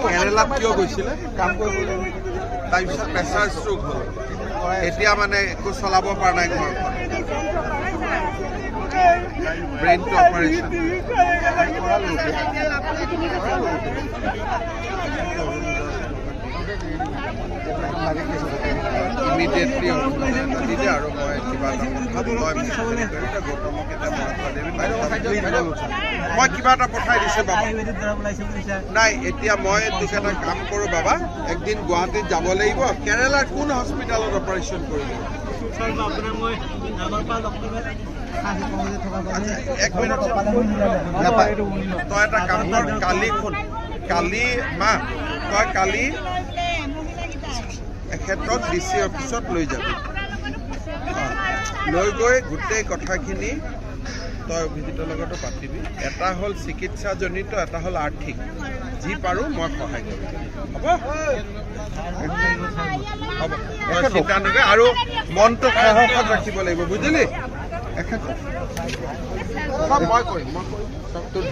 কেৰেলাত কিয় গৈছিলে কাম কৰিবলৈ তাৰপিছত প্ৰেছাৰ ষ্ট্ৰোক হ'ল এতিয়া মানে একো চলাব পৰা নাই ঘৰখন ব্ৰেইনটো অপাৰেশ্যন ইমিডিয়েটলি দিলে আৰু মই কিবা এটা মই কিবা এটা পঠাই দিছোঁ বাবা নাই এতিয়া মই তোক এটা কাম কৰোঁ বাবা একদিন গুৱাহাটীত যাব লাগিব কেৰেলাৰ কোন হস্পিটেলত অপাৰেশ্যন কৰিব এক মিনিট তই এটা কাম কৰ কালি মা তই কালি এক্ষেত্ৰত ডিচি অফিচত লৈ যাবি লৈ গৈ গোটেই কথাখিনি তই অভিজিতৰ লগতো পাতিবি এটা হ'ল চিকিৎসাজনিত এটা হ'ল আৰ্থিক যি পাৰোঁ মই সহায় কৰিম হ'ব হ'ব চিন্তা নকৰে আৰু মনটো সাহসত ৰাখিব লাগিব বুজিলি মই কৰিম তোৰ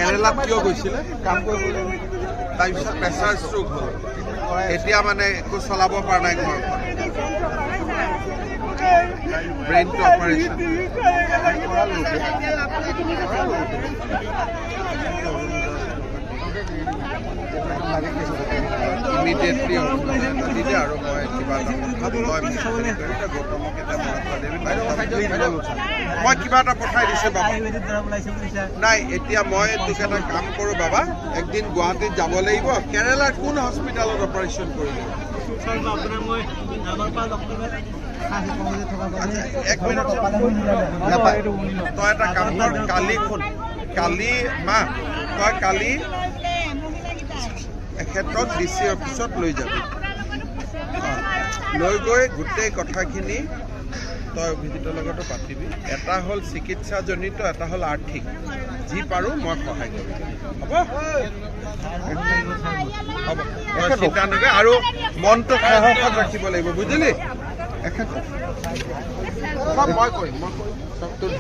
কেৰেলাত কিয় গৈছিলে কাম কৰিবলৈ তাৰপিছত প্ৰেছাৰ ষ্ট্ৰোক হ'ল এতিয়া মানে একো চলাব পৰা নাই ঘৰখন ব্ৰেইনটো অপাৰেশ্যন ইমিডিয়েটলি দিলে আৰু মই কিবা এটা মই কিবা এটা পঠাই দিছোঁ বাবা নাই এতিয়া মই তোক এটা কাম কৰোঁ বাবা একদিন গুৱাহাটীত যাব লাগিব কেৰেলাৰ কোন হস্পিটেলত অপাৰেশ্যন কৰিব এক মিনিট তই এটা কাম কৰ কালি মা তই কালি এক্ষেত্ৰত ডিচি অফিচত লৈ যাবি লৈ গৈ গোটেই কথাখিনি তই অভিজিতৰ লগতো পাতিবি এটা হ'ল চিকিৎসাজনিত এটা হ'ল আৰ্থিক যি পাৰোঁ মই সহায় কৰিম হ'ব হ'ব চিন্তা নকৰে আৰু মনটো সাহসত ৰাখিব লাগিব বুজিলি মই কৰিম তোৰ